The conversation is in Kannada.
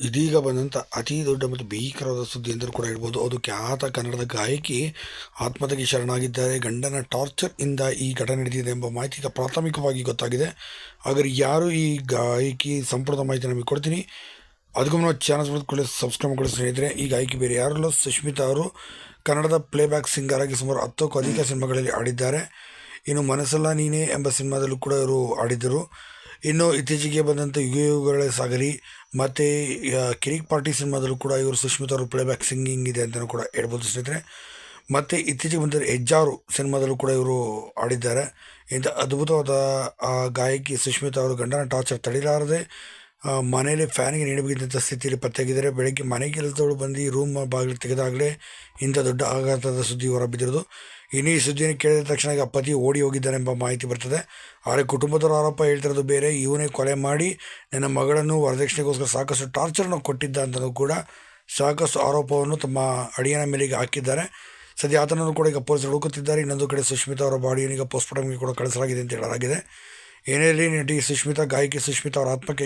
ಇದೀಗ ಬಂದಂಥ ಅತಿ ದೊಡ್ಡ ಮತ್ತು ಭೀಕರವಾದ ಸುದ್ದಿ ಎಂದರೂ ಕೂಡ ಹೇಳ್ಬೋದು. ಅದು ಖ್ಯಾತ ಕನ್ನಡದ ಗಾಯಕಿ ಆತ್ಮಹತ್ಯೆಗೆ ಶರಣಾಗಿದ್ದಾರೆ. ಗಂಡನ ಟಾರ್ಚರ್ ಇಂದ ಈ ಘಟನೆ ನಡೆದಿದೆ ಎಂಬ ಮಾಹಿತಿ ಈಗ ಪ್ರಾಥಮಿಕವಾಗಿ ಗೊತ್ತಾಗಿದೆ. ಹಾಗಾದ್ರೆ ಯಾರು ಈ ಗಾಯಕಿ ಸಂಪೂರ್ಣ ಮಾಹಿತಿ ನಮಗೆ ಕೊಡ್ತೀನಿ. ಅದಕ್ಕೂ ನಾವು ಚಾನಲ್ ಕೂಡ ಸಬ್ಸ್ಕ್ರೈಬ್ ಮಾಡಿ ಸ್ನೇಹಿತರೆ. ಈ ಗಾಯಕಿ ಬೇರೆ ಯಾರಲ್ಲ, ಸುಷ್ಮಿತಾ ಅವರು ಕನ್ನಡದ ಪ್ಲೇಬ್ಯಾಕ್ ಸಿಂಗರ್ ಆಗಿ ಸುಮಾರು 10ಕ್ಕೂ ಅಧಿಕ ಸಿನಿಮಾಗಳಲ್ಲಿ ಆಡಿದ್ದಾರೆ. ಇನ್ನು ಮನಸ್ಸಲ್ಲ ನೀನೇ ಎಂಬ ಸಿನಿಮಾದಲ್ಲೂ ಕೂಡ ಇವರು ಆಡಿದ್ದರು. ಇನ್ನು ಇತ್ತೀಚೆಗೆ ಬಂದಂಥ ಯುಗ ಯುಗಗಳ ಸಾಗರಿ ಮತ್ತು ಕಿರಿಕ್ ಪಾರ್ಟಿ ಸಿನಿಮಾದಲ್ಲೂ ಕೂಡ ಇವರು ಸುಷ್ಮಿತಾ ಅವರು ಪ್ಲೇಬ್ಯಾಕ್ ಸಿಂಗಿಂಗ್ ಇದೆ ಅಂತಲೂ ಕೂಡ ಹೇಳ್ಬೋದು ಸ್ನೇಹಿತರೆ. ಮತ್ತು ಇತ್ತೀಚೆಗೆ ಬಂದ ಹೆಜ್ಜಾರು ಸಿನಿಮಾದಲ್ಲೂ ಕೂಡ ಇವರು ಆಡಿದ್ದಾರೆ. ಇಂಥ ಅದ್ಭುತವಾದ ಗಾಯಕಿ ಸುಷ್ಮಿತಾ ಅವರು ಗಂಡನ ಟಾರ್ಚರ್ ತಡೆಯಲಾರದೆ ಮನೆಯಲ್ಲಿ ಫ್ಯಾನಿಗೆ ನೀಡಬೇಕಿದ್ದಂಥ ಸ್ಥಿತಿಯಲ್ಲಿ ಪತ್ತೆಯಾಗಿದ್ದಾರೆ. ಬೆಳಗ್ಗೆ ಮನೆ ಕೆಲಸದವಳು ಬಂದು ರೂಮ್ ಬಾಗಿಲು ತೆಗೆದಾಗಲೇ ಇಂಥ ದೊಡ್ಡ ಆಘಾತದ ಸುದ್ದಿ ಹೊರಬಿದ್ದಿರೋದು. ಇನ್ನು ಈ ಸುದ್ದಿಯನ್ನು ಕೇಳಿದ ತಕ್ಷಣ ಈಗ ಪತಿ ಓಡಿ ಹೋಗಿದ್ದಾನೆ ಎಂಬ ಮಾಹಿತಿ ಬರ್ತದೆ. ಆದರೆ ಕುಟುಂಬದವರ ಆರೋಪ ಹೇಳ್ತಿರೋದು ಬೇರೆ. ಇವನೇ ಕೊಲೆ ಮಾಡಿ ನನ್ನ ಮಗಳನ್ನು ವರದಕ್ಷಿಣೆಗೋಸ್ಕರ ಸಾಕಷ್ಟು ಟಾರ್ಚರ್ನ ಕೊಟ್ಟಿದ್ದ ಅಂತಲೂ ಕೂಡ ಸಾಕಷ್ಟು ಆರೋಪವನ್ನು ತಮ್ಮ ಅಳಿಯನ ಮೇಲೆಗೆ ಹಾಕಿದ್ದಾರೆ. ಸದ್ಯ ಆತನನ್ನು ಕೂಡ ಈಗ ಪೊಲೀಸರು ಹುಡುಕುತ್ತಿದ್ದಾರೆ. ಇನ್ನೊಂದು ಕಡೆ ಸುಷ್ಮಿತಾ ಅವರ ಬಾಡಿಯನ್ನು ಈಗ ಪೋಸ್ಟ್ಮಾರ್ಟಮ್ಗೆ ಕೂಡ ಕಳಿಸಲಾಗಿದೆ ಅಂತ ಹೇಳಲಾಗಿದೆ. ಏನೇ ಇರಲಿ, ನಟಿ ಸುಷ್ಮಿತಾ, ಗಾಯಕಿ ಸುಷ್ಮಿತಾ ಅವರ ಆತ್ಮಕ್ಕೆ